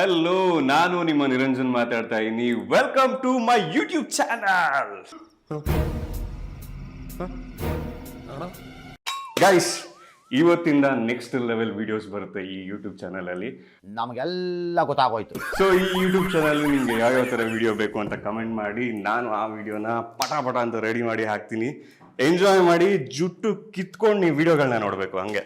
Hello, ನಾನು ನಿಮ್ಮ ನಿರಂಜನ್ ಮಾತಾಡ್ತಾ ಇದ್ದೀನಿ. Welcome to my YouTube channel. Guys, ಇವತ್ತಿಂದ ನೆಕ್ಸ್ಟ್ ಲೆವೆಲ್ ವಿಡಿಯೋಸ್ ಬರುತ್ತೆ ಈ ಯೂಟ್ಯೂಬ್ ಚಾನಲ್ ಅಲ್ಲಿ. ನಮಗೆಲ್ಲ ಗೊತ್ತಾಗೋಯ್ತು. ಸೊ ಈ ಯೂಟ್ಯೂಬ್ ಚಾನಲ್ ನಿಮ್ಗೆ ಯಾವ್ಯಾವ ತರ ವಿಡಿಯೋ ಬೇಕು ಅಂತ ಕಮೆಂಟ್ ಮಾಡಿ, ನಾನು ಆ ವಿಡಿಯೋನ ಪಟ ಅಂತ ರೆಡಿ ಮಾಡಿ ಹಾಕ್ತೀನಿ. ಎಂಜಾಯ್ ಮಾಡಿ, ಜುಟ್ಟು ಕಿತ್ಕೊಂಡು ನೀವು ವಿಡಿಯೋಗಳನ್ನ ನೋಡ್ಬೇಕು ಹಂಗೆ.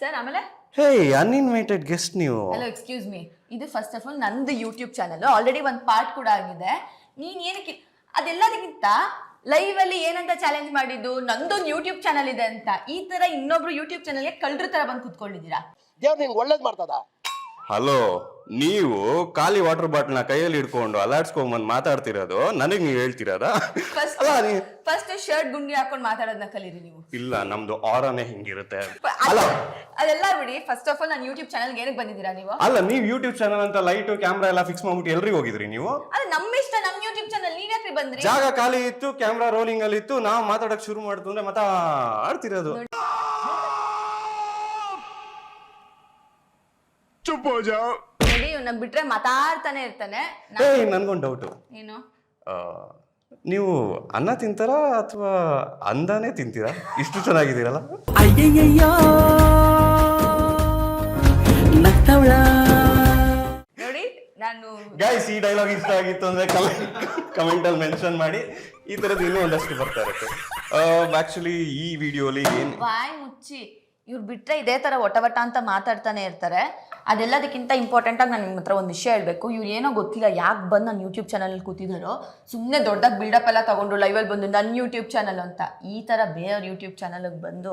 ಸರ್, ಆಮೇಲೆ ಹೇ, ಅನ್ಇನ್ವೈಟೆಡ್ ಗೆಸ್ಟ್ ನೀವು. Hello, excuse me. ಇದು ಫಸ್ಟ್ ಆಫ್ ಆಲ್ ನಂದು ಯೂಟ್ಯೂಬ್ ಚಾನಲ್. ಆಲ್ರೆಡಿ ಒಂದು ಪಾರ್ಟ್ ಕೂಡ ಆಗಿದೆ. ನೀನ್ ಏನಕ್ಕೆ ಅದೆಲ್ಲದಕ್ಕಿಂತ ಲೈವ್ ಅಲ್ಲಿ ಏನಂತ ಚಾಲೆಂಜ್ ಮಾಡಿದ್ದು, ನಂದೊಂದು ಯೂಟ್ಯೂಬ್ ಚಾನಲ್ ಇದೆ ಅಂತ. ಈ ತರ ಇನ್ನೊಬ್ರು ಯೂಟ್ಯೂಬ್ ಚಾನಲ್ಗೆ ಕಳ್ಳರ ತರ ಬಂದು ಕುತ್ಕೊಂಡಿದ್ದೀರಾ. ದೇವ್ರು ನಿಂಗೆ ಒಳ್ಳೇದ್ ಮಾಡ್ತದ. ಹಲೋ, ನೀವು ಖಾಲಿ ವಾಟರ್ ಬಾಟಲ್ ನ ಕೈಯಲ್ಲಿ ಇಟ್ಕೊಂಡು ಅಲಾಡ್ಸ್ಕೊಂಡ್ ಮಾತಾಡ್ತಿರೋದು ನನಗ್ ನೀವು ಹೇಳ್ತಿರೋದ? ಫಸ್ಟ್ ಶರ್ಟ್ ಗುಂಡಿ ಹಾಕೊಂಡು ಮಾತಾಡೋದನ್ನ ಕಲೀರಿ ನೀವು. ಇಲ್ಲ, ನಮ್ದು ಆರಾನೇ ಹಿಂಗಿರುತ್ತೆ. ಅದೆಲ್ಲ ಬಿಡಿ. ಫಸ್ಟ್ ಆಫ್ ಆಲ್ ನಾನು ಯೂಟ್ಯೂಬ್ ಚಾನಲ್ಗೆ ಏನಕ್ಕೆ ಬಂದಿದ್ದೀರಾ ನೀವು? ಅಲ್ಲ, ನೀವು ಯೂಟ್ಯೂಬ್ ಚಾನಲ್ ಅಂತ ಲೈಟ್ ಕ್ಯಾಮ್ರಾ ಎಲ್ಲ ಫಿಕ್ಸ್ ಮಾಡ್ಬಿಟ್ಟು ಎಲ್ರಿಗೂ ಹೋಗಿದ್ರಿ ನೀವು? ಅದು ನಮ್ಮ ಇಷ್ಟ. ನಮ್ ಯೂಟ್ಯೂಬ್ ಚಾನಲ್ ನೀವ್ ಯಾಕೆ ಬಂದ್ರಿ? ಜಾಗ ಖಾಲಿ ಇತ್ತು, ಕ್ಯಾಮ್ರಾ ರೋಲಿಂಗ್ ಅಲ್ಲಿ ಇತ್ತು, ನಾವು ಮಾತಾಡಕ್ ಶುರು ಮಾಡ್ತು ಅಂದ್ರೆ ಆಡ್ತಿರೋದು. ನೋಡಿ, ಇವ್ನ ಬಿಟ್ರೆ ಮಾತಾಡ್ತಾನೆ ಇರ್ತಾನೆ. ನನ್ಗೊಂದು ಡೌಟ್. ಏನು? ನೀವು ಅನ್ನ ತಿಂತಾರಾ ಅಥವಾ ಅಂದಾನೆ ತಿಂತೀರಾ? ಇಷ್ಟು ಚೆನ್ನಾಗಿದ್ದೀರಲ್ಲ. ನೋಡಿ, ನಾನು ಗೈಸ್, ಈ ಡೈಲಾಗ್ ಇಷ್ಟ ಆಗಿತ್ತು ಅಂದ್ರೆ ಕಮೆಂಟ್ ಅಲ್ಲಿ ಮೆನ್ಷನ್ ಮಾಡಿ. ಈ ತರದ್ದು ಇನ್ನೂ ಒಂದಷ್ಟು ಬರ್ತಾ ಇರುತ್ತೆ. ಆಕ್ಚುಲಿ ಈ ವಿಡಿಯೋಲಿ ಏನ್ ಬಾಯ್ ಮುಚ್ಚಿ ಇವ್ರು ಬಿಟ್ರೆ ಇದೇ ತರ ಒಟ ಅಂತ ಮಾತಾಡ್ತಾನೆ ಇರ್ತಾರೆ. ಅದೆಲ್ಲದಕ್ಕಿಂತ ಇಂಪಾರ್ಟೆಂಟ್ ಆಗಿ ನಾನು ನಿಮ್ಮ ಹತ್ರ ಒಂದು ವಿಷಯ ಹೇಳ್ಬೇಕು. ಇವ್ರು ಏನೋ ಗೊತ್ತಿಲ್ಲ ಯಾಕೆ ಬಂದು ನನ್ನ ಯೂಟ್ಯೂಬ್ ಚಾನಲ್ ಕೂತಿದಾರೋ. ಸುಮ್ಮನೆ ದೊಡ್ಡದಾಗಿ ಬಿಲ್ಡಪ್ ಎಲ್ಲ ತಗೊಂಡು ಲೈವಲ್ಲಿ ಬಂದು ನನ್ನ ಯೂಟ್ಯೂಬ್ ಚಾನಲ್ ಅಂತ ಈ ತರ ಬೇರೆಯವ್ರ ಯೂಟ್ಯೂಬ್ ಚಾನಲ್ಗೆ ಬಂದು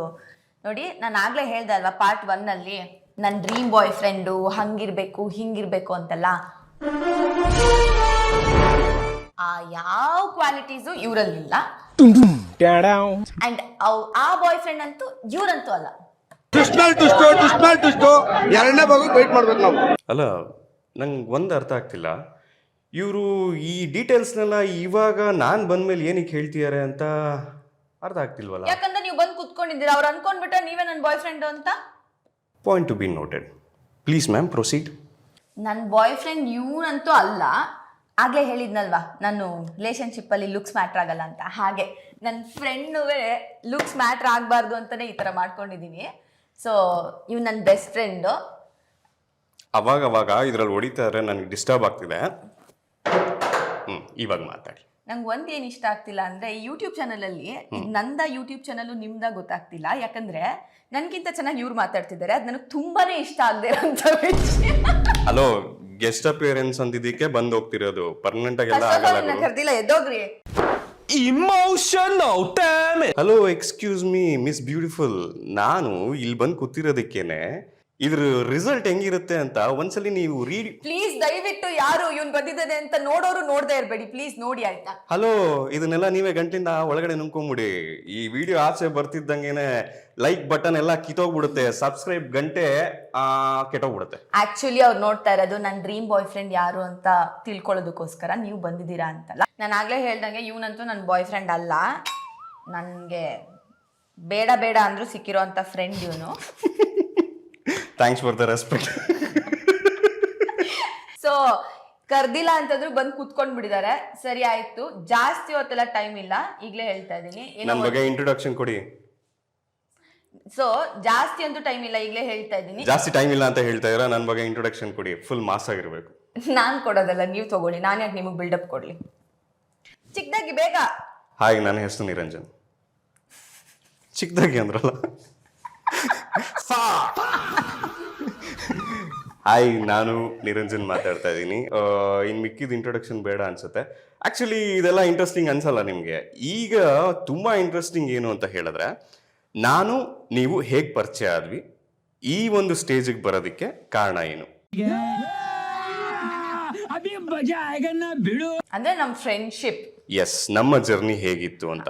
ನೋಡಿ. ನಾನು ಆಗ್ಲೇ ಹೇಳ್ದೆ ಅಲ್ವಾ ಪಾರ್ಟ್ 1 ಅಲ್ಲಿ, ನನ್ನ ಡ್ರೀಮ್ ಬಾಯ್ ಫ್ರೆಂಡು ಹಂಗಿರ್ಬೇಕು ಹಿಂಗಿರ್ಬೇಕು ಅಂತೆಲ್ಲ. ಆ ಯಾವ ಕ್ವಾಲಿಟೀಸು ಇವರಲ್ಲಿಲ್ಲ. ಅಂಡ್ ಆ ಬಾಯ್ ಫ್ರೆಂಡ್ ಅಂತೂ ಇವ್ರಂತೂ ಅಲ್ಲ. ಎರಡನೇ ಭಾಗ ವೇಟ್ ಮಾಡ್ಬೇಕು ನಾವು. ಅಲ್ಲ, ನಂಗೆ ಒಂದು ಅರ್ಥ ಆಗ್ತಿಲ್ಲ. ಇವರು ಈ ಡೀಟೇಲ್ಸ್ನೆಲ್ಲ ಇವಾಗ ನಾನು ಬಂದ್ಮೇಲೆ ಏನಕ್ಕೆ ಹೇಳ್ತಿದ್ದಾರೆ ಅಂತ ಅರ್ಥ ಆಗ್ತಿಲ್ವಲ್ಲ. ಯಾಕಂದ್ರೆ ನೀವು ಬಂದು ಕುತ್ಕೊಂಡಿದ್ದೀರಾ. ಅವ್ರು ಅನ್ಕೊಂಡ್ಬಿಟ್ರೆ ನೀವೇ ನನ್ನ ಬಾಯ್ ಫ್ರೆಂಡ್ ಅಂತ. Point to be noted. Please ma'am, proceed. ನನ್ನ ಬಾಯ್ ಫ್ರೆಂಡ್ ಇವನಂತೂ ಅಲ್ಲ. ಆಗ್ಲೇ ಹೇಳಿದ್ನಲ್ವಾ, ನಾನು ರಿಲೇಶನ್ಶಿಪ್ ಅಲ್ಲಿ ಲುಕ್ಸ್ ಮ್ಯಾಟ್ರ್ ಆಗಲ್ಲ ಅಂತ. ಹಾಗೆ ನನ್ನ ಫ್ರೆಂಡುವೇ ಲುಕ್ಸ್ ಮ್ಯಾಟ್ರ್ ಆಗಬಾರ್ದು ಅಂತಾನೆ ಈ ತರ ಮಾಡ್ಕೊಂಡಿದೀನಿ. ಸೊ ಇವ್ ನನ್ನ ಬೆಸ್ಟ್ ಫ್ರೆಂಡು. ಅವಾಗ ಇದ್ರಲ್ಲಿ ಹೊಡಿತಾರೆ, ನನಗೆ ಡಿಸ್ಟರ್ಬ್ ಆಗ್ತಿದೆ. ಇವಾಗ ಮಾತಾಡಿ. ನಂಗೆ ಒಂದ್ ಏನ್ ಇಷ್ಟ ಆಗ್ತಿಲ್ಲ ಅಂದ್ರೆ, ಈ ಯೂಟ್ಯೂಬ್ ಚಾನಲ್ ಅಲ್ಲಿ ನಂದ ಯೂಟ್ಯೂಬ್ ಚಾನಲ್ ನಿಮ್ದ ಗೊತ್ತಾಗ್ತಿಲ್ಲ. ಯಾಕಂದ್ರೆ ನನ್ಗಿಂತ ಚೆನ್ನಾಗಿ ಇವ್ರು ಮಾತಾಡ್ತಿದ್ದಾರೆ. ಅದ್ ನನಗೆ ತುಂಬಾನೇ ಇಷ್ಟ ಆಗದೆ ಇರೋಂಥ ವಿಷಯ. ಹಲೋ, ಗೆಸ್ಟ್ ಅಪಿಯರೆನ್ಸ್ ಅಂತಿದ್ದಕ್ಕೆ ಬಂದು ಹೋಗ್ತಿರೋದು, ಪರ್ಮನೆಂಟ್ ಆಗಿ ಎಲ್ಲ ಆಗಲ್ಲ. ಕರ್ದಿಲ್ಲ, ಎದ್ದೋಗ್ರಿ. Emotional damage. Hello, excuse me miss beautiful. ನಾನು ಇಲ್ಲಿ ಬಂದು ಕೂತಿರೋದಕ್ಕೇನೆ ಇದ್ರ ರಿಸಲ್ಟ್ ಹೆಂಗಿರುತ್ತೆ ಅಂತ ಒಂದ್ಸಲಿ ನೀವು ರೀಡ್. ಪ್ಲೀಸ್ ದಯವಿಟ್ಟು ಯಾರು ಇವ್ನು ಬಂದಿದ್ದಾನೆ ಅಂತ ನೋಡೋರು ನೋಡ್ದೇ ಇರಬೇಡಿ. ಪ್ಲೀಸ್ ನೋಡಿ, ಆಯ್ತಾ? ಹಲೋ, ಇದನ್ನೆಲ್ಲ ನೀವೇ ಗಂಟಿಂದ ಒಳಗಡೆ ನುಂಕೊಂಬಿಡಿ. ಈ ವಿಡಿಯೋ ಆಚೆ ಬರ್ತಿದ್ದಂಗೆನೆ ಲೈಕ್ ಬಟನ್ ಎಲ್ಲ ಕಿತ್ತೋಗ್ಬಿಡುತ್ತೆ, ಸಬ್ಸ್ಕ್ರೈಬ್ ಗಂಟೆ ಕೆಟ್ಟೋಗ್ಬಿಡುತ್ತೆ. ಆಕ್ಚುಲಿ ಅವ್ರು ನೋಡ್ತಾ ಇರೋದು ನನ್ನ ಡ್ರೀಮ್ ಬಾಯ್ ಫ್ರೆಂಡ್ ಯಾರು ಅಂತ ತಿಳ್ಕೊಳ್ಳೋದಕ್ಕೋಸ್ಕರ ನೀವು ಬಂದಿದ್ದೀರಾ ಅಂತಲ್ಲ. ನಾನು ಆಗ್ಲೇ ಹೇಳ್ದಂಗೆ ಇವನಂತೂ ನನ್ನ ಬಾಯ್ ಫ್ರೆಂಡ್ ಅಲ್ಲ. ನನಗೆ ಬೇಡ ಅಂದ್ರೂ ಸಿಕ್ಕಿರೋ ಅಂತ ಫ್ರೆಂಡ್ ಇವನು. Thanks for the respect. So ಕರ್ದಿಲ್ಲ ಅಂತಂದ್ರು ಬಂದು ಕುತ್ಕೊಂಡ್ ಬಿಡಿದಾರೆ. ಸರಿ, ಆಯ್ತು. ಜಾಸ್ತಿ ಹೊತ್ತೆಲ್ಲ ಟೈಮ್ ಇಲ್ಲ, ಈಗಲೇ ಹೇಳ್ತಾ ಇದೀನಿ. ನನ್ನ ಬಗ್ಗೆ ಇಂಟ್ರೊಡಕ್ಷನ್ ಕೊಡಿ. ಸೊ ಜಾಸ್ತಿ ಅಂತೂ ಟೈಮ್ ಇಲ್ಲ, ಈಗಲೇ ಹೇಳ್ತಾ ಇದೀನಿ. ಜಾಸ್ತಿ ಟೈಮ್ ಇಲ್ಲ ಅಂತ ಹೇಳ್ತಾ ಇದ್ದೀರಾ, ನನ್ನ ಬಗ್ಗೆ ಇಂಟ್ರೊಡಕ್ಷನ್ ಕೊಡಿ. ಫುಲ್ ಮಾಸ್ ಆಗಿರ್ಬೇಕು. ನಾನ್ ಕೊಡೋದಲ್ಲ, ನೀವು ತಗೊಳ್ಳಿ. ನಾನು ಯಾಕೆ ನಿಮಗೆ ಬಿಲ್ಡಪ್ ಕೊಡ್ಲಿ? ಚಿಕ್ಕದಾಗಿ ಬೇಗ. ಹಾಯ್, ನನ್ನ ಹೆಸರು ನಿರಂಜನ್. ಚಿಕ್ಕದಾಗಿ ಅಂದ್ರಲ್ಲ. ಹಾಯ್, ನಾನು ನಿರಂಜನ್ ಮಾತಾಡ್ತಾ ಇದ್ದೀನಿ. ಇನ್ನು ಮಿಕ್ಕಿದ ಇಂಟ್ರೊಡಕ್ಷನ್ ಬೇಡ ಅನ್ಸುತ್ತೆ. ಆಕ್ಚುಲಿ ಇದೆಲ್ಲ ಇಂಟ್ರೆಸ್ಟಿಂಗ್ ಅನ್ಸಲ್ಲ ನಿಮಗೆ. ಈಗ ತುಂಬಾ ಇಂಟ್ರೆಸ್ಟಿಂಗ್ ಏನು ಅಂತ ಹೇಳಿದ್ರೆ, ನಾನು ನೀವು ಹೇಗೆ ಪರಿಚಯ ಆದ್ವಿ, ಈ ಒಂದು ಸ್ಟೇಜಿಗೆ ಬರೋದಕ್ಕೆ ಕಾರಣ ಏನು. ಅಂದ್ರೆ ನಮ್ ಫ್ರೆಂಡ್ಶಿಪ್. ಎಸ್, ನಮ್ಮ ಜರ್ನಿ ಹೇಗಿತ್ತು ಅಂತ.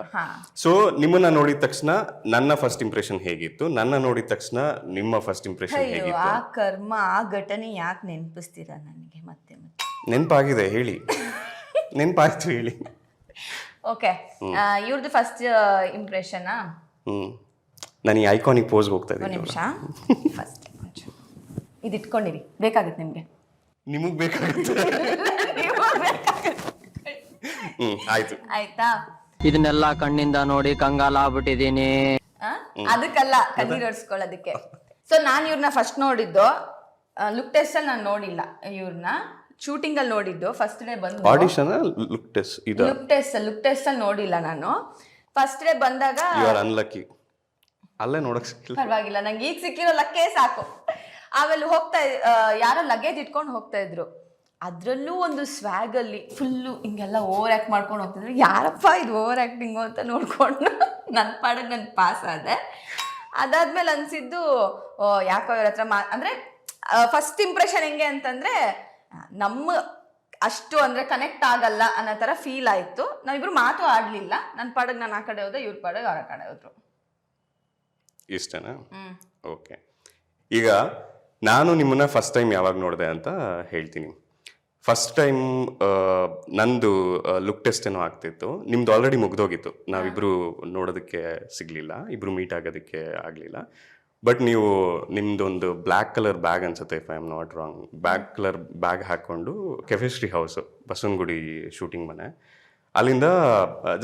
ಸೊ ನಿಮ್ಮನ್ನ ನೋಡಿದ ತಕ್ಷಣ ನನ್ನ ಫಸ್ಟ್ ಇಂಪ್ರೆಷನ್ ಹೇಗಿತ್ತು, ನನ್ನ ನೋಡಿದ ತಕ್ಷಣ ನಿಮ್ಮ ಫಸ್ಟ್ ಇಂಪ್ರೆಷನ್ ಹೇಗಿತ್ತು? ಆ ಕರ್ಮ, ಆ ಘಟನೆ ಯಾಕೆ ನೆನಪಿಸ್ತೀರಾ ನನಗೆ ಮತ್ತೆ? ನೆನಪಾಗಿದೆ, ಹೇಳಿ. ನೆನಪಾಯ್ತು, ಹೇಳಿ. ಓಕೆ, ಇವ್ರದ್ದು ಫಸ್ಟ್ ಇಂಪ್ರೆಷನ್. ನಾನು ಈ ಐಕಾನಿಕ್ ಪೋಸ್ಗೆ ಹೋಗ್ತಾ ಇದ್ದೀನಿ. ನಿಮಿಷ, ಫಸ್ಟ್ ಇದು ಇಟ್ಕೊಂಡಿರಿ, ಬೇಕಾಗುತ್ತೆ ನಿಮಗೆ. ನಿಮಗ್ ಬೇಕಾಗುತ್ತೆ. ಆಯ್ತು. ಆಯ್ತಾ? ಇದನ್ನೆಲ್ಲ ಕಣ್ಣಿಂದ ನೋಡಿ ಕಂಗಾಲ ಆಗ್ಬಿಟ್ಟಿದೀನಿ. ಅದಕ್ಕಲ್ಲ, ಕಣ್ಣೀರ್ ಒರ್ಸ್ಕೊಳ್ಳೋದಕ್ಕೆ. ಸೊ ನಾನ್ ಇವ್ರನ್ನ ಫಸ್ಟ್ ನೋಡಿದ್ದು ಲುಕ್ ಟೆಸ್ಟ್ ಅಲ್ಲಿ ನಾನು ನೋಡಿಲ್ಲ, ಇವ್ರನ್ನ ಶೂಟಿಂಗ್ ಅಲ್ಲಿ ನೋಡಿದ್ದು. ಫಸ್ಟ್ ಡೇ ಬಂದು ಆಡಿಷನ್ ಲುಕ್ ಟೆಸ್ಟ್ ಅಲ್ಲಿ ನೋಡಿಲ್ಲ ನಾನು. ಫಸ್ಟ್ ಡೇ ಬಂದಾಗ ಯು ಆರ್ ಅನ್ಲಕ್ಕಿ. ಅಲ್ಲೇ ನೋಡಕ್ ಸಿಕ್ಕಿಲ್ಲ. ಪರವಾಗಿಲ್ಲ, ನಂಗೆ ಈಗ ಸಿಕ್ಕಿರೋ ಲಕ್ಕೇ ಸಾಕು. ಆಮೇಲೆ ಯಾರೋ ಲಗೇಜ್ ಇಟ್ಕೊಂಡು ಹೋಗ್ತಾ ಇದ್ರು. ಅದ್ರಲ್ಲೂ ಒಂದು ಸ್ವ್ಯಾಗ್ ಅಲ್ಲಿ ಫುಲ್ಲು ಹಿಂಗೆಲ್ಲ ಓವರ್ ಆಕ್ಟ್ ಮಾಡ್ಕೊಂಡು ಹೋಗ್ತಿದ್ರು. ಯಾರಪ್ಪ ಇದು ಓವರ್ ಆಕ್ಟಿಂಗು ಅಂತ ನೋಡ್ಕೊಂಡು ನನ್ನ ಪಾಡಿಗೆ ನಾನು ಪಾಸ್ ಆದೆ. ಅದಾದ್ಮೇಲೆ ಅನ್ಸಿದ್ದು ಯಾಕೋ ಇವ್ರ ಹತ್ರ ಅಂದ್ರೆ ಫಸ್ಟ್ ಇಂಪ್ರೆಷನ್ ಹೆಂಗೆ ಅಂತಂದ್ರೆ ನಮ್ಮ ಅಷ್ಟು ಅಂದ್ರೆ ಕನೆಕ್ಟ್ ಆಗಲ್ಲ ಅನ್ನೋ ತರ ಫೀಲ್ ಆಯ್ತು. ನಾವಿಬ್ರು ಮಾತು ಆಡ್ಲಿಲ್ಲ. ನನ್ನ ಪಾಡಿಗೆ ನಾನು ಆ ಕಡೆ ಹೋದೆ, ಇವ್ರ ಪಾಡಿಗೆ ಅವ್ರ ಕಡೆ ಹೋದ್ರು. ಇಷ್ಟನಾ? ಓಕೆ. ಈಗ ನಾನು ನಿಮ್ಮನ್ನ ಫಸ್ಟ್ ಟೈಮ್ ಯಾವಾಗ ನೋಡಿದೆ ಅಂತ ಹೇಳ್ತೀನಿ. ಫಸ್ಟ್ ಟೈಮ್ ನಂದು ಲುಕ್ ಟೆಸ್ಟ್ ಏನೋ ಆಗ್ತಿತ್ತು. ನಿಮ್ದು ಆಲ್ರೆಡಿ ಮುಗ್ದೋಗಿತ್ತು. ನಾವಿಬ್ರು ನೋಡೋದಕ್ಕೆ ಸಿಗ್ಲಿಲ್ಲ, ಇಬ್ರು ಮೀಟ್ ಆಗೋದಕ್ಕೆ ಆಗಲಿಲ್ಲ. ಬಟ್ ನೀವು ನಿಮ್ದೊಂದು ಬ್ಲ್ಯಾಕ್ ಕಲರ್ ಬ್ಯಾಗ್ ಅನ್ಸುತ್ತೆ, if I am not wrong, black colour bag ಹಾಕ್ಕೊಂಡು ಕೆಫೆಸ್ಟ್ರಿ ಹೌಸ್ ಬಸವನಗುಡಿ ಶೂಟಿಂಗ್ ಮನೆ, ಅಲ್ಲಿಂದ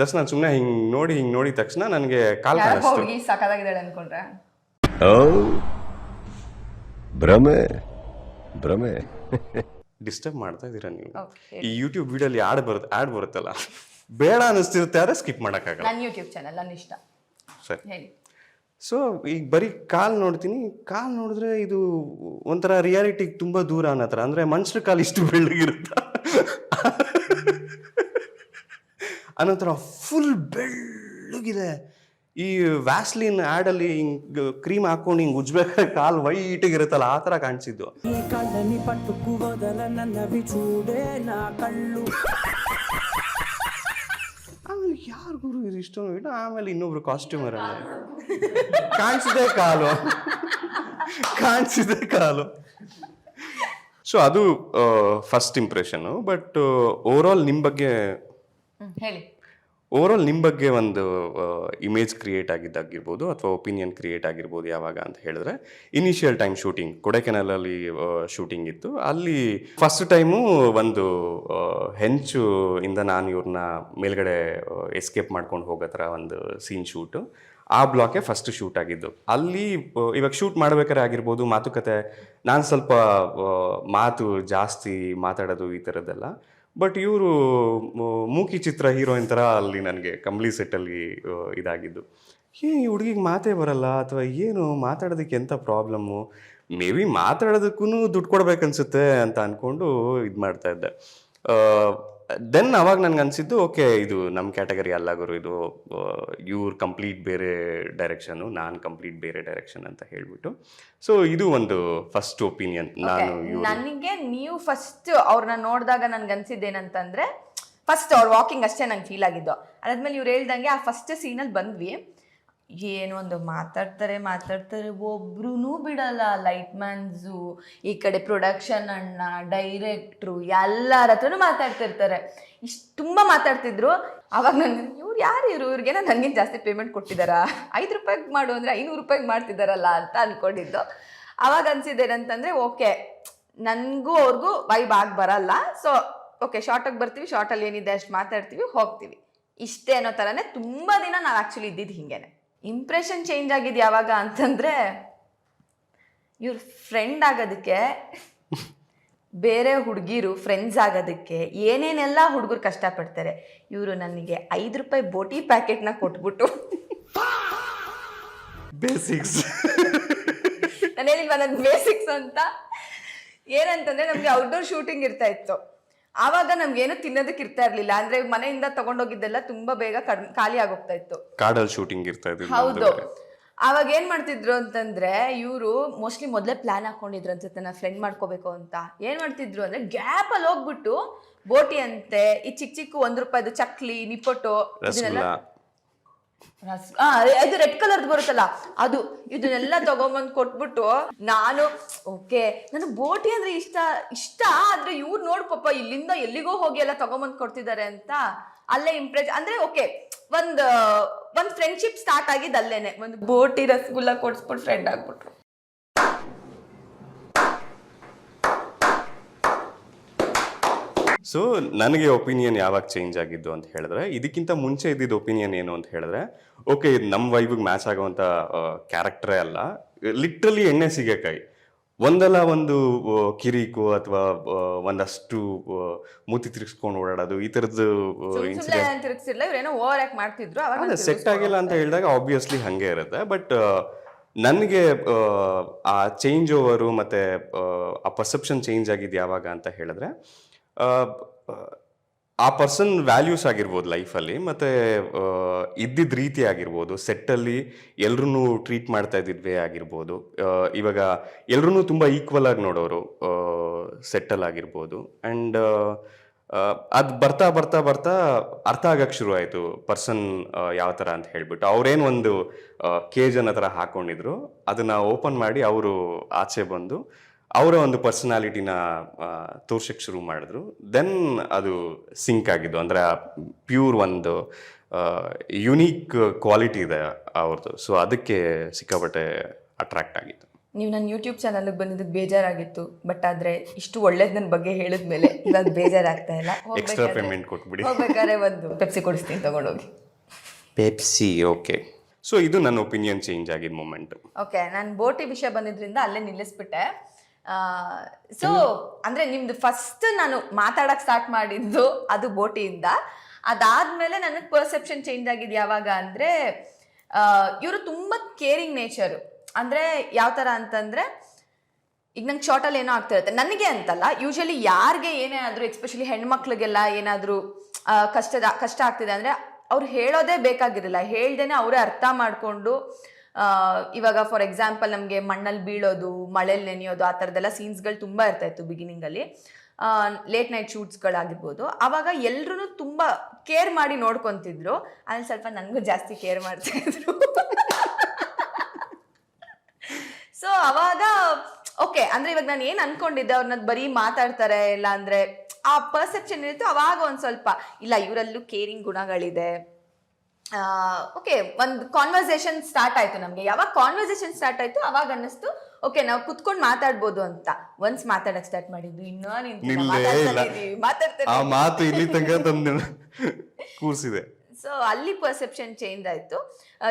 ಜಸ್ಟ್ ನಾನು ಸುಮ್ಮನೆ ಹಿಂಗೆ ನೋಡಿದ ತಕ್ಷಣ ನನಗೆ ಕಾಲ್ ಕಾಣಿಸ್ತು. ಸಾಕಾಗಿದ್ದಾಳೆ ಅನ್ಕೊಂಡ್ರೆ ಭ್ರಮೆ ಡಿಸ್ಟರ್ಬ್ ಮಾಡ್ತಾ ಇದ್ದೀರಾ ನೀವು. ಈ ಯೂಟ್ಯೂಬ್ ವಿಡಿಯೋಲಿ ಆಡ್ ಬರುತ್ತಲ್ಲ, ಬೇಡ ಅನಿಸ್ತಿರುತ್ತೆ, ಆದರೆ ಸ್ಕಿಪ್ ಮಾಡೋಕ್ಕಾಗಲ್ಲ. ನನ್ನ ಯೂಟ್ಯೂಬ್ ಚಾನಲ್ ನನ್ನ ಇಷ್ಟ. ಸರಿ, ಹೇಳಿ. ಸೊ ಈಗ ಬರೀ ಕಾಲ್ ನೋಡ್ತೀನಿ, ಕಾಲ್ ನೋಡಿದ್ರೆ ಇದು ಒಂಥರ ರಿಯಾಲಿಟಿಗೆ ತುಂಬ ದೂರ ಅನ್ನೋ ಥರ. ಅಂದರೆ ಮನುಷ್ಯರ ಕಾಲು ಇಷ್ಟು ಬೆಳ್ಳಗಿರುತ್ತ ಅನ್ನೋ ಥರ ಫುಲ್ ಬೆಳ್ಳಗಿದೆ. ಈ ವ್ಯಾಸ್ಲಿನ್ ಆ್ಯಡಲ್ಲಿ ಹಿಂಗೆ ಕ್ರೀಮ್ ಹಾಕೊಂಡು ಹಿಂಗೆ ಉಜ್ಬೇಕಾದ್ರೆ ಕಾಲು ವೈಟಿಗಿರುತ್ತಲ್ಲ, ಆ ಥರ ಕಾಣಿಸಿದ್ದು. ಆಮೇಲೆ ಯಾರು ಗುರು ಇದು ಇಷ್ಟೊಂದು ಇಟ್ಟು, ಆಮೇಲೆ ಇನ್ನೊಬ್ರು ಕಾಸ್ಟ್ಯೂಮರ್ ಕಾಣಿಸಿದೆ ಕಾಲು. ಸೊ ಅದು ಫಸ್ಟ್ ಇಂಪ್ರೆಷನ್ನು. ಬಟ್ ಓವರಾಲ್ ನಿಮ್ಮ ಬಗ್ಗೆ ಒಂದು ಇಮೇಜ್ ಕ್ರಿಯೇಟ್ ಆಗಿದ್ದಾಗಿರ್ಬೋದು ಅಥವಾ ಒಪಿನಿಯನ್ ಕ್ರಿಯೇಟ್ ಆಗಿರ್ಬೋದು. ಯಾವಾಗ ಅಂತ ಹೇಳಿದ್ರೆ, ಇನಿಷಿಯಲ್ ಟೈಮ್ ಶೂಟಿಂಗ್ ಕೊಡೈಕೆನಾಲಲ್ಲಿ ಶೂಟಿಂಗ್ ಇತ್ತು. ಅಲ್ಲಿ ಫಸ್ಟ್ ಟೈಮು ಒಂದು ಹೆಂಚು ಇಂದ ನಾನು ಇವ್ರನ್ನ ಮೇಲ್ಗಡೆ ಎಸ್ಕೇಪ್ ಮಾಡ್ಕೊಂಡು ಹೋಗೋ ಥರ ಒಂದು ಸೀನ್ ಶೂಟು. ಆ ಬ್ಲಾಕೆ ಫಸ್ಟ್ ಶೂಟ್ ಆಗಿದ್ದು. ಅಲ್ಲಿ ಇವಾಗ ಶೂಟ್ ಮಾಡ್ಬೇಕಾದ್ರೆ ಆಗಿರ್ಬೋದು, ಮಾತುಕತೆ, ನಾನು ಸ್ವಲ್ಪ ಮಾತು ಜಾಸ್ತಿ ಮಾತಾಡೋದು ಈ ಥರದ್ದೆಲ್ಲ. ಬಟ್ ಇವರು ಮೂಕಿ ಚಿತ್ರ ಹೀರೋಯಿನ್ ಥರ ಅಲ್ಲಿ ನನಗೆ ಕಂಬ್ಲಿ ಸೆಟ್ಟಲ್ಲಿ ಇದಾಗಿದ್ದು. ಈ ಹುಡುಗಿಗೆ ಮಾತೇ ಬರಲ್ಲ ಅಥವಾ ಏನು, ಮಾತಾಡೋದಕ್ಕೆ ಎಂಥ ಪ್ರಾಬ್ಲಮ್ಮು, ಮೇ ಬಿ ಮಾತಾಡೋದಕ್ಕೂ ದುಡ್ಡು ಕೊಡ್ಬೇಕನ್ಸುತ್ತೆ ಅಂತ ಅಂದ್ಕೊಂಡು ಇದು ಮಾಡ್ತಾಯಿದ್ದೆ. ದೆನ್ ಅವಾಗ ನನಗೆ ಅನಿಸಿದ್ದು, ಓಕೆ ಇದು ನಮ್ಮ ಕ್ಯಾಟಗರಿ ಅಲ್ಲ ಗುರು, ಇದು ಇವ್ರು ಕಂಪ್ಲೀಟ್ ಬೇರೆ ಡೈರೆಕ್ಷನ್ನು, ನಾನು ಕಂಪ್ಲೀಟ್ ಬೇರೆ ಡೈರೆಕ್ಷನ್ ಅಂತ ಹೇಳ್ಬಿಟ್ಟು. ಸೊ ಇದು ಒಂದು ಫಸ್ಟ್ ಒಪಿನಿಯನ್. ನನಗೆ ನೀವು ಫಸ್ಟ್ ಅವ್ರನ್ನ ನೋಡಿದಾಗ ನನ್ಗೆ ಅನ್ಸಿದ್ದೇನಂತಂದ್ರೆ, ಫಸ್ಟ್ ಅವ್ರ ವಾಕಿಂಗ್ ಅಷ್ಟೇ ನಂಗೆ ಫೀಲ್ ಆಗಿದ್ದು. ಅದಾದ್ಮೇಲೆ ಇವ್ರು ಹೇಳ್ದಂಗೆ ಆ ಫಸ್ಟ್ ಸೀನಲ್ಲಿ ಬಂದ್ವಿ, ಏನು ಒಂದು ಮಾತಾಡ್ತಾರೆ, ಒಬ್ರು ಬಿಡಲ್ಲ. ಲೈಟ್ ಮ್ಯಾನ್ಸು, ಈ ಕಡೆ ಪ್ರೊಡಕ್ಷನ್ ಅಣ್ಣ, ಡೈರೆಕ್ಟ್ರು, ಎಲ್ಲರ ಹತ್ರನೂ ಮಾತಾಡ್ತಿರ್ತಾರೆ. ತುಂಬ ಮಾತಾಡ್ತಿದ್ರು. ಅವಾಗ ನನಗೆ ಇವ್ರು ಯಾರು ಇವ್ರಿಗೇನೋ ನನಗಿಂತ ಜಾಸ್ತಿ ಪೇಮೆಂಟ್ ಕೊಟ್ಟಿದ್ದಾರಾ, 5 ರೂಪಾಯಿಗೆ ಮಾಡು ಅಂದರೆ 500 ರೂಪಾಯಿಗೆ ಮಾಡ್ತಿದ್ದಾರಲ್ಲ ಅಂತ ಅಂದ್ಕೊಂಡಿದ್ದು. ಅವಾಗ ಅನ್ಸಿದ್ದೇನಂತಂದರೆ, ಓಕೆ ನನಗೂ ಅವ್ರಿಗೂ ವೈಬ್ ಆಗಿ ಬರಲ್ಲ. ಸೊ ಓಕೆ, ಶಾರ್ಟಾಗಿ ಬರ್ತೀವಿ, ಶಾರ್ಟಲ್ಲಿ ಏನಿದೆ ಅಷ್ಟು ಮಾತಾಡ್ತೀವಿ, ಹೋಗ್ತೀವಿ, ಇಷ್ಟೇ ಅನ್ನೋ ಥರನೇ ತುಂಬ ದಿನ ನಾವು ಆ್ಯಕ್ಚುಲಿ ಇದ್ದಿದ್ದು ಹಿಂಗೇನೆ. ಇಂಪ್ರೆಷನ್ ಚೇಂಜ್ ಆಗಿದ್ದು ಯಾವಾಗ ಅಂತಂದರೆ, ಇವ್ರ ಫ್ರೆಂಡ್ ಆಗೋದಕ್ಕೆ, ಬೇರೆ ಹುಡುಗಿರು ಫ್ರೆಂಡ್ಸ್ ಆಗೋದಕ್ಕೆ ಏನೇನೆಲ್ಲ ಹುಡುಗರು ಕಷ್ಟಪಡ್ತಾರೆ. ಇವರು ನನಗೆ 5 ರೂಪಾಯಿ ಬೋಟಿ ಪ್ಯಾಕೆಟ್ನ ಕೊಟ್ಬಿಟ್ಟು, ಬೇಸಿಕ್ಸ್ ನಾನು ಹೇಳಿಲ್ವಾ ನನ್ನ ಬೇಸಿಕ್ಸ್ ಅಂತ. ಏನಂತಂದರೆ, ನಮಗೆ ಔಟ್ಡೋರ್ ಶೂಟಿಂಗ್ ಇರ್ತಾ ಇತ್ತು. ಆವಾಗ ನಮ್ಗೇನು ತಿನ್ನೋದಕ್ಕೆ ಇರ್ತಾ ಇರ್ಲಿಲ್ಲ. ಅಂದ್ರೆ ಮನೆಯಿಂದ ತಗೊಂಡೋಗಿದ್ದೆಲ್ಲ ತುಂಬಾ ಬೇಗ ಖಾಲಿ ಆಗೋಗ್ತಾ ಇತ್ತು. ಕಾಡಲ್ಲಿ ಶೂಟಿಂಗ್ ಇರ್ತಾ ಇತ್ತು. ಹೌದು. ಅವಾಗ ಏನ್ ಮಾಡ್ತಿದ್ರು ಅಂತಂದ್ರೆ, ಇವರು ಮೋಸ್ಟ್ಲಿ ಮೊದಲೇ ಪ್ಲಾನ್ ಹಾಕೊಂಡಿದ್ರು ಅನ್ಸುತ್ತೆ, ನಾ ಫ್ರೆಂಡ್ ಮಾಡ್ಕೋಬೇಕು ಅಂತ. ಏನ್ ಮಾಡ್ತಿದ್ರು ಅಂದ್ರೆ, ಗ್ಯಾಪ್ ಅಲ್ಲಿ ಹೋಗ್ಬಿಟ್ಟು ಬೋಟಿ ಅಂತೆ, ಈ ಚಿಕ್ಕ ಚಿಕ್ಕ 1 ರೂಪಾಯಿದು ಚಕ್ಲಿ, ನಿಪ್ಪಟ್ಟು, ಇದು ರೆಡ್ ಕಲರ್ದು ಬರುತ್ತಲ್ಲ ಅದು, ಇದನ್ನೆಲ್ಲ ತಗೊಂಬಂದು ಕೊಟ್ಬಿಟ್ಟು, ನಾನು ಓಕೆ ನನಗೆ ಬೋಟಿ ಅಂದ್ರೆ ಇಷ್ಟ ಆದ್ರೆ ಇವ್ರು ನೋಡ್ ಪಾಪ ಇಲ್ಲಿಂದ ಎಲ್ಲಿಗೋ ಹೋಗಿ ಎಲ್ಲ ತಗೊಂಬಂದು ಕೊಡ್ತಿದ್ದಾರೆ ಅಂತ ಅಲ್ಲೇ ಇಂಪ್ರೆಸ್. ಅಂದ್ರೆ ಓಕೆ, ಒಂದು ಫ್ರೆಂಡ್ಶಿಪ್ ಸ್ಟಾರ್ಟ್ ಆಗಿದ್ದು ಅಲ್ಲೇನೆ. ಒಂದು ಬೋಟಿ ರಸಗುಲ್ಲ ಕೊಡ್ಸ್ಬಿಟ್ಟು ಫ್ರೆಂಡ್ ಆಗ್ಬಿಟ್ರು. ಸೊ ನನಗೆ ಒಪಿನಿಯನ್ ಯಾವಾಗ ಚೇಂಜ್ ಆಗಿದ್ದು ಅಂತ ಹೇಳಿದ್ರೆ, ಇದಕ್ಕಿಂತ ಮುಂಚೆ ಇದ್ದಿದ್ದು ಒಪಿನಿಯನ್ ಏನು ಅಂತ ಹೇಳಿದ್ರೆ, ಓಕೆ ಇದು ನಮ್ಮ ವೈಬಿಗೆ ಮ್ಯಾಚ್ ಆಗುವಂಥ ಕ್ಯಾರೆಕ್ಟರೇ ಅಲ್ಲ, ಲಿಟ್ರಲಿ ಎಣ್ಣೆ ಸಿಗಕಾಯಿ. ಒಂದಲ್ಲ ಒಂದು ಕಿರಿಕು ಅಥವಾ ಒಂದಷ್ಟು ಮೂತಿ ತಿರ್ಗಿಸ್ಕೊಂಡು ಓಡಾಡೋದು, ಈ ಥರದ್ದು ಇನ್ಸಿಡೆಂಟ್ ತಿರುಗಿಸಿರ್ಲ ಇವ್ರೇನೋ ಓವರ್ ಆಕ್ಟ್ ಮಾಡ್ತಿದ್ರು, ಅವಾಗ ಸೆಟ್ ಆಗಿಲ್ಲ ಅಂತ ಹೇಳಿದಾಗ ಆಬ್ವಿಯಸ್ಲಿ ಹಾಗೆ ಇರುತ್ತೆ. ಬಟ್ ನನಗೆ ಆ ಚೇಂಜ್ ಓವರು ಮತ್ತು ಆ ಪರ್ಸೆಪ್ಷನ್ ಚೇಂಜ್ ಆಗಿದ್ದು ಯಾವಾಗ ಅಂತ ಹೇಳಿದ್ರೆ, ಆ ಪರ್ಸನ್ ವ್ಯಾಲ್ಯೂಸ್ ಆಗಿರ್ಬೋದು ಲೈಫಲ್ಲಿ, ಮತ್ತು ಇದ್ದಿದ್ದ ರೀತಿ ಆಗಿರ್ಬೋದು, ಸೆಟ್ಟಲ್ಲಿ ಎಲ್ರೂ ಟ್ರೀಟ್ ಮಾಡ್ತಾ ಇದ್ದಿದ್ವೇ ಆಗಿರ್ಬೋದು. ಇವಾಗ ಎಲ್ರೂ ತುಂಬ ಈಕ್ವಲ್ ಆಗಿ ನೋಡೋರು ಸೆಟ್ಟಲ್ಲಿ ಆಗಿರ್ಬೋದು. ಆ್ಯಂಡ್ ಅದು ಬರ್ತಾ ಬರ್ತಾ ಬರ್ತಾ ಅರ್ಥ ಆಗಕ್ಕೆ ಶುರು ಆಯಿತು ಪರ್ಸನ್ ಯಾವ ಥರ ಅಂತ ಹೇಳ್ಬಿಟ್ಟು. ಅವ್ರೇನು ಒಂದು ಕೇಜ್ ಅನ್ನೋ ಥರ ಹಾಕ್ಕೊಂಡಿದ್ರು, ಅದನ್ನು ಓಪನ್ ಮಾಡಿ ಅವರು ಆಚೆ ಬಂದು ಅವರ ಒಂದು ಪರ್ಸನಾಲಿಟಿನ ತೋರ್ಸಕ್ಕೆ ಶುರು ಮಾಡಿದ್ರು. ದೆನ್ ಅದು ಸಿಂಕ್ ಆಗಿದ್ದು, ಅಂದರೆ ಪ್ಯೂರ್ ಒಂದು ಯುನೀಕ್ ಕ್ವಾಲಿಟಿ ಇದೆ ಅವ್ರದ್ದು. ಸೊ ಅದಕ್ಕೆ ಸಿಕ್ಕಾಪಟ್ಟೆ ಅಟ್ರಾಕ್ಟ್ ಆಗಿತ್ತು. ನೀವು ನನ್ನ ಯೂಟ್ಯೂಬ್ ಚಾನಲ್ಗೆ ಬಂದಿದ್ದಕ್ಕೆ ಬೇಜಾರಾಗಿತ್ತು, ಬಟ್ ಆದರೆ ಇಷ್ಟು ಒಳ್ಳೇದು ನನ್ನ ಬಗ್ಗೆ ಹೇಳಿದ್ಮೇಲೆ ಇವಾಗ ಬೇಜಾರಾಗ್ತಾ ಇಲ್ಲ. ಎಕ್ಸ್ಟ್ರಾ ಪೇಮೆಂಟ್ ಕೊಟ್ಬಿಡಿ, ಹೋಗ್ಬೇಕಾದ್ರೆ ಒಂದು ಪೆಪ್ಸಿ ಕೊಡಿಸ್ತೀನಿ ತಗೊಂಡೋಗಿ. Pepsi, okay. ಸೊ ಇದು ನನ್ನ ಒಪಿನಿಯನ್ ಚೇಂಜ್ ಆಗಿದ್ದ ಮೂಮೆಂಟ್. ಓಕೆ, ನಾನು ಬೋಟಿ ವಿಷಯ ಬಂದಿದ್ರಿಂದ ಅಲ್ಲೇ ನಿಲ್ಲಿಸ್ಬಿಟ್ಟೆ. ಸೊ ಅಂದರೆ ನಿಮ್ದು ಫಸ್ಟ್ ನಾನು ಮಾತಾಡಕ್ಕೆ ಸ್ಟಾರ್ಟ್ ಮಾಡಿದ್ದು ಅದು ಬೋಟಿಯಿಂದ. ಅದಾದಮೇಲೆ ನನಗೆ ಪರ್ಸೆಪ್ಷನ್ ಚೇಂಜ್ ಆಗಿದ್ದು ಯಾವಾಗ ಅಂದರೆ, ಇವರು ತುಂಬ ಕೇರಿಂಗ್ ನೇಚರು. ಅಂದರೆ ಯಾವ ಥರ ಅಂತಂದರೆ, ಈಗ ನಂಗೆ ಶಾರ್ಟಲ್ಲಿ ಏನೋ ಆಗ್ತಾ ಇರುತ್ತೆ, ನನಗೆ ಅಂತಲ್ಲ, ಯೂಶಲಿ ಯಾರಿಗೆ ಏನೇ ಆದರೂ, ಎಸ್ಪೆಷಲಿ ಹೆಣ್ಮಕ್ಳಿಗೆಲ್ಲ ಏನಾದರೂ ಕಷ್ಟ ಆಗ್ತಿದೆ ಅಂದರೆ ಅವ್ರು ಹೇಳೋದೇ ಬೇಕಾಗಿರಲಿಲ್ಲ, ಹೇಳ್ದೇನೆ ಅವರೇ ಅರ್ಥ ಮಾಡಿಕೊಂಡು. ಇವಾಗ ಫಾರ್ ಎಕ್ಸಾಂಪಲ್ ನಮಗೆ ಮಣ್ಣಲ್ಲಿ ಬೀಳೋದು, ಮಳೆಯಲ್ಲಿ ನೆನೆಯೋದು, ಆ ಥರದ್ದೆಲ್ಲ ಸೀನ್ಸ್ಗಳು ತುಂಬ ಇರ್ತಾಯಿತ್ತು ಬಿಗಿನಿಂಗಲ್ಲಿ, ಲೇಟ್ ನೈಟ್ ಶೂಟ್ಸ್ಗಳಾಗಿರ್ಬೋದು. ಆವಾಗ ಎಲ್ಲರೂ ತುಂಬ ಕೇರ್ ಮಾಡಿ ನೋಡ್ಕೊತಿದ್ರು. ಅಲ್ಲಿ ಸ್ವಲ್ಪ ನನಗೂ ಜಾಸ್ತಿ ಕೇರ್ ಮಾಡ್ತಾಯಿದ್ರು. ಸೊ ಅವಾಗ ಓಕೆ, ಅಂದರೆ ಇವಾಗ ನಾನು ಏನು ಅನ್ಕೊಂಡಿದ್ದೆ, ಅವ್ರನ್ನ ಬರೀ ಮಾತಾಡ್ತಾರೆ ಇಲ್ಲ ಅಂದರೆ ಆ ಪರ್ಸೆಪ್ಷನ್ ಇರುತ್ತೆ. ಅವಾಗ ಒಂದು ಸ್ವಲ್ಪ ಇಲ್ಲ, ಇವರಲ್ಲೂ ಕೇರಿಂಗ್ ಗುಣಗಳಿದೆ. ಓಕೆ, ಒಂದು ಕಾನ್ವರ್ಸೇಷನ್ ಸ್ಟಾರ್ಟ್ ಆಯ್ತು ನಮಗೆ. ಯಾವಾಗ ಕಾನ್ವರ್ಸೇಷನ್ ಸ್ಟಾರ್ಟ್ ಆಯ್ತು ಅವಾಗ ಅನ್ನಿಸ್ತು ಓಕೆ ನಾವು ಕುತ್ಕೊಂಡು ಮಾತಾಡ್ಬೋದು ಅಂತ. ಒನ್ಸ್ ಮಾತಾಡಕ್ ಸ್ಟಾರ್ಟ್ ಮಾಡಿದ್ದು, ಆ ಮಾತು ಇಲ್ಲಿ ತನಕ ತಂದು ಕೂರ್ಸಿದೆ. ಸೊ ಅಲ್ಲಿ ಪರ್ಸೆಪ್ಷನ್ ಚೇಂಜ್ ಆಯ್ತು.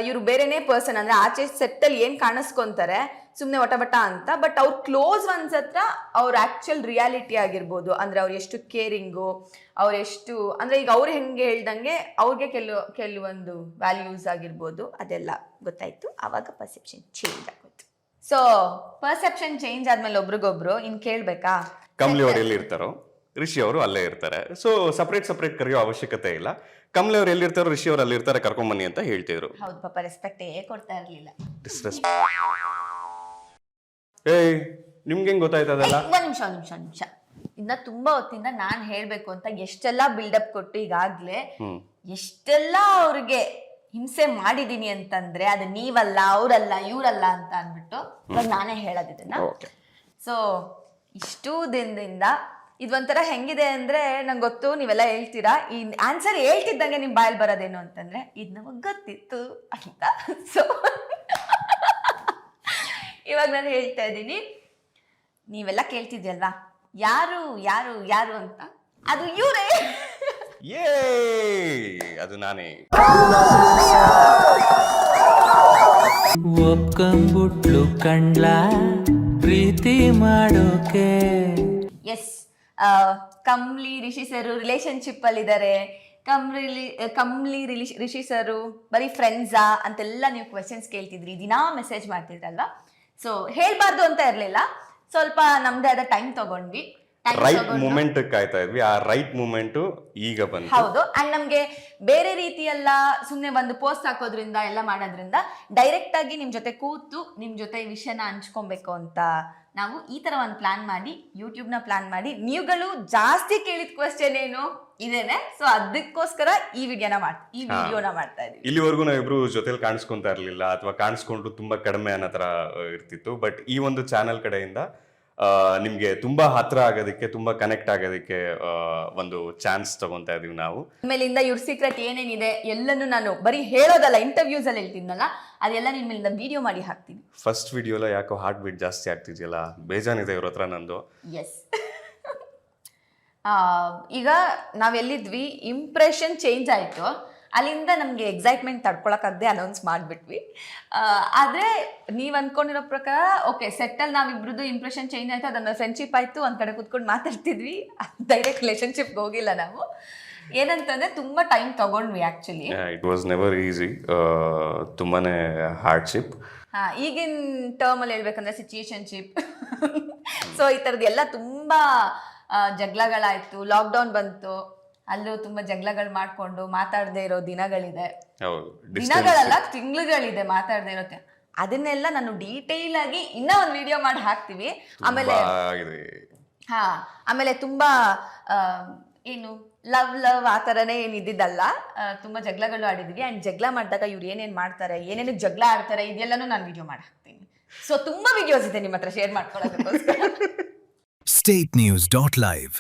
ಇವರು ಬೇರೆನೇ ಪರ್ಸನ್, ಅಂದ್ರೆ ಆಚೆ ಸೆಟ್ಟಲ್ಲಿ ಏನ್ ಕಾಣಿಸ್ಕೊಂತಾರೆ ಸುಮ್ಮನೆ ಒಟಬಟ ಅಂತ, ಬಟ್ ಅವ್ರ ಕ್ಲೋಸ್ ಒನ್ಸ್ ಹತ್ರ ಅವ್ರ ಆಕ್ಚುಯಲ್ ರಿಯಾಲಿಟಿ ಆಗಿರ್ಬೋದು, ಅಂದ್ರೆ ಅವ್ರು ಎಷ್ಟು ಕೇರಿಂಗು, ಅವ್ರೆಷ್ಟು ಅಂದ್ರೆ ಈಗ ಅವ್ರು ಹೆಂಗೆ ಹೇಳ್ದಂಗೆ ಅವ್ರಿಗೆ ಕೆಲವೊಂದು ವ್ಯಾಲ್ಯೂಸ್ ಆಗಿರ್ಬೋದು, ಅದೆಲ್ಲ ಗೊತ್ತಾಯ್ತು. ಆವಾಗ ಪರ್ಸೆಪ್ಷನ್ ಚೇಂಜ್ ಆಗೋಯ್ತು. ಸೊ ಪರ್ಸೆಪ್ಷನ್ ಚೇಂಜ್ ಆದ್ಮೇಲೆ ಒಬ್ರಿಗೊಬ್ರು ಇನ್ ಕೇಳ್ಬೇಕಾ, ಕಮಲಿ ಅವ್ರು ಎಲ್ಲಿ ಇರ್ತಾರೋ ರಿಷಿ ಅವರು ಅಲ್ಲೇ ಇರ್ತಾರೆ. ಸೊ ಸಪ್ರೇಟ್ ಕರೆಯೋ ಅವಶ್ಯಕತೆ ಇಲ್ಲ. ಕಮಲಿ ಅವ್ರು ಎಲ್ಲಿರ್ತಾರೋ ರಿಷಿ ಅವ್ರು ಅಲ್ಲಿ ಇರ್ತಾರೆ, ಕರ್ಕೊಂಬನ್ನಿ ಅಂತ ಹೇಳ್ತಿದ್ರು. ಹೌದು ಪಾಪ, ರೆಸ್ಪೆಕ್ಟ್ ಕೊಡ್ತಾ ಇರ್ಲಿಲ್ಲ. ಏಯ್ ನಿಮ್ಗೆ ಹೆಂಗ್ ಗೊತ್ತಾಯ್ತದಲ್ಲ? ಒಂದ್ ನಿಮಿಷ ಇನ್ನ ತುಂಬಾ ಹೊತ್ತಿಂದ ನಾನ್ ಹೇಳ್ಬೇಕು ಅಂತ ಎಷ್ಟೆಲ್ಲಾ ಬಿಲ್ಡಪ್ ಕೊಟ್ಟು ಈಗಾಗ್ಲೇ ಎಷ್ಟೆಲ್ಲ ಅವ್ರಿಗೆ ಹಿಂಸೆ ಮಾಡಿದೀನಿ ಅಂತಂದ್ರೆ ಅದು ನೀವಲ್ಲ, ಅವ್ರಲ್ಲ, ಇವ್ರಲ್ಲ ಅಂತ ಅಂದ್ಬಿಟ್ಟು ಇವಾಗ ನಾನೇ ಹೇಳೋದಿದನ್ನ. ಸೊ ಇಷ್ಟು ದಿನದಿಂದ ಇದೊಂಥರ ಹೆಂಗಿದೆ ಅಂದ್ರೆ, ನಂಗೆ ಗೊತ್ತು ನೀವೆಲ್ಲ ಹೇಳ್ತೀರಾ ಈ ಆನ್ಸರ್ ಹೇಳ್ತಿದ್ದಂಗೆ ನಿಮ್ ಬಾಯಲ್ಲಿ ಬರೋದೇನು ಅಂತಂದ್ರೆ ಇದು ನಮಗ್ ಗೊತ್ತಿತ್ತು ಅಂತ. ಸೊ ಇವಾಗ ನಾನು ಹೇಳ್ತಾ ಇದ್ದೀನಿ, ನೀವೆಲ್ಲ ಕೇಳ್ತಿದ್ಯಲ್ವಾ ಯಾರು ಯಾರು ಯಾರು ಅಂತ, ಅದು ಇವರೇ. ಅದು ನಾನೇ. ಒಪ್ಕೊಂಡ್ಬಿಟ್ಲು ಕಂಡ್ಲ ಪ್ರೀತಿ ಮಾಡೋಕೆ. S, Kamali Rishi sir relationship ಅಲ್ಲಿ ಇದ್ದಾರೆ. ಕಮ್ಲಿ ರಿಷಿ ಸರ್ ಬರೀ ಫ್ರೆಂಡ್ಸಾ ಅಂತೆಲ್ಲ ನೀವು ಕ್ವೆಶನ್ಸ್ ಕೇಳ್ತಿದ್ರಿ, ದಿನಾ ಮೆಸೇಜ್ ಮಾಡ್ತಿದ್ರಲ್ವಾ. ಸೊ ಹೇಳ್ಬಾರ್ದು ಅಂತ ಇರ್ಲಿಲ್ಲ, ಸ್ವಲ್ಪ ನಮ್ದೇ ಆದ ಟೈಮ್ ತಗೊಂಡ್ವಿ. ರೈಟ್ ಮೂಮೆಂಟ್ ಕಾಯ್ತಾ ಇದ್ವಿ, ಆ ರೈಟ್ ಮೂಮೆಂಟ್ ಈಗ ಬಂತು. ಹೌದು. ಅಂಡ್ ನಮ್ಗೆ ಬೇರೆ ರೀತಿಯೆಲ್ಲ ಸುಮ್ನೆ ಒಂದು ಪೋಸ್ಟ್ ಹಾಕೋದ್ರಿಂದ ಎಲ್ಲ ಮಾಡೋದ್ರಿಂದ ಡೈರೆಕ್ಟ್ ಆಗಿ ನಿಮ್ ಜೊತೆ ಕೂತು ನಿಮ್ ಜೊತೆ ಈ ವಿಷಯನ ಹಂಚ್ಕೊಬೇಕು ಅಂತ ನಾವು ಈ ತರ ಒಂದು ಪ್ಲಾನ್ ಮಾಡಿ, ಯೂಟ್ಯೂಬ್ ನ ಪ್ಲಾನ್ ಮಾಡಿ, ನೀವುಗಳು ಜಾಸ್ತಿ ಕೇಳಿದ ಕ್ವೆಶ್ಚನ್ ಏನು ಇದೇನೆ. ಸೊ ಅದಕ್ಕೋಸ್ಕರ ಈ ವಿಡಿಯೋನ ಮಾಡ್ತಾ ಇದೀವಿ. ಇಲ್ಲಿವರೆಗೂ ನಾವಿಬ್ರು ಜೊತೆಲಿ ಕಾಣಿಸ್ಕೊಂತಾ ಇರ್ಲಿಲ್ಲ, ಅಥವಾ ಕಾಣಿಸ್ಕೊಂಡ್ರು ತುಂಬಾ ಕಡಿಮೆ ಅನ್ನೋ ತರ ಇರ್ತಿತ್ತು. ಬಟ್ ಈ ಒಂದು ಚಾನೆಲ್ ಕಡೆಯಿಂದ ನಿಮ್ಗೆ ತುಂಬಾ ಹತ್ರ ಆಗೋದಕ್ಕೆ, ತುಂಬಾ ಕನೆಕ್ಟ್ ಆಗೋದಕ್ಕೆ ಒಂದು ಚಾನ್ಸ್ ತಗೊಂತಾ ಇದೀವಿ ನಾವು. ಆಮೇಲಿಂದ ಇವ್ರ ಸೀಕ್ರೆಟ್ ಏನೇನಿದೆ ಎಲ್ಲನೂ ನಾನು ಬರೀ ಹೇಳೋದಲ್ಲ, ಇಂಟರ್ವ್ಯೂಸ್ ಅಲ್ಲಿ ಹೇಳ್ತೀನಲ್ಲ, ಅದೆಲ್ಲ ನಿನ್ ಮೇಲಿಂದ ವಿಡಿಯೋ ಮಾಡಿ ಹಾಕ್ತೀನಿ. ಫಸ್ಟ್ ವಿಡಿಯೋಲ ಯಾಕೋ ಹಾರ್ಟ್ ಬೀಟ್ ಜಾಸ್ತಿ ಆಗ್ತಿದ್ಯಲ್ಲ, ಬೇಜಾನಿದೆ ಇವ್ರ ಹತ್ರ ನಂದು. ಎಸ್. ಈಗ ನಾವೆಲ್ಲಿದ್ವಿ, ಇಂಪ್ರೆಷನ್ ಚೇಂಜ್ ಆಯಿತು, ಅಲ್ಲಿಂದ ನಮಗೆ ಎಕ್ಸೈಟ್ಮೆಂಟ್ ತಡ್ಕೊಳಕ್ಕಾಗದೆ ಅನೌನ್ಸ್ ಮಾಡಿಬಿಟ್ವಿ. ಆದರೆ ನೀವು ಅಂದ್ಕೊಂಡಿರೋ ಪ್ರಕಾರ ಓಕೆ ಸೆಟ್ಟಲ್ಲಿ ನಾವಿಬ್ರದ್ದು ಇಂಪ್ರೆಷನ್ ಚೇಂಜ್ ಆಯಿತು, ಅದನ್ನು ಫ್ರೆಂಡ್ಶಿಪ್ ಆಯಿತು, ಒಂದು ಕಡೆ ಕೂತ್ಕೊಂಡು ಮಾತಾಡ್ತಿದ್ವಿ, ಡೈರೆಕ್ಟ್ ರಿಲೇಷನ್ಶಿಪ್ಗೆ ಹೋಗಿಲ್ಲ ನಾವು. ಏನಂತಂದರೆ ತುಂಬ ಟೈಮ್ ತೊಗೊಂಡ್ವಿ actually. It was never easy, ತುಂಬಾ ಹಾರ್ಡ್ಶಿಪ್. ಈಗಿನ ಟರ್ಮಲ್ಲಿ ಹೇಳ್ಬೇಕಂದ್ರೆ ಸಿಚುಯೇಷನ್ಶಿಪ್. ಸೊ ಈ ಥರದ್ದು ಎಲ್ಲ ತುಂಬ ಜಗಳಗಳಾಯಿತು. ಲಾಕ್ಡೌನ್ ಬಂತು, ಅಲ್ಲೂ ತುಂಬ ಜಗಳಗಳು ಮಾಡಿಕೊಂಡು ಮಾತಾಡದೇ ಇರೋ ದಿನಗಳಿದೆ. ದಿನಗಳಲ್ಲ, ತಿಂಗಳುಗಳಿದೆ ಮಾತಾಡದೇ ಇರುತ್ತೆ. ಅದನ್ನೆಲ್ಲ ನಾನು ಡೀಟೇಲ್ ಆಗಿ ಇನ್ನೂ ಒಂದು ವಿಡಿಯೋ ಮಾಡಿ ಹಾಕ್ತೀವಿ. ಆಮೇಲೆ ತುಂಬ ಏನು ಲವ್ ಆ ಥರನೇ ಏನು ಇದ್ದಿದ್ದಲ್ಲ, ತುಂಬ ಜಗಳಗಳು ಆಡಿದ್ವಿ. ಆ್ಯಂಡ್ ಜಗಳ ಮಾಡಿದಾಗ ಇವ್ರು ಏನೇನು ಮಾಡ್ತಾರೆ, ಏನೇನು ಜಗಳ ಆಡ್ತಾರೆ, ಇದೆಲ್ಲನೂ ನಾನು ವಿಡಿಯೋ ಮಾಡಿ ಹಾಕ್ತೀನಿ. ಸೊ ತುಂಬ ವಿಡಿಯೋಸ್ ಇದೆ ನಿಮ್ಮ ಹತ್ರ ಶೇರ್ ಮಾಡ್ಕೊಳ್ಳೋದಕ್ಕೋಸ್ಕರ. statenews.live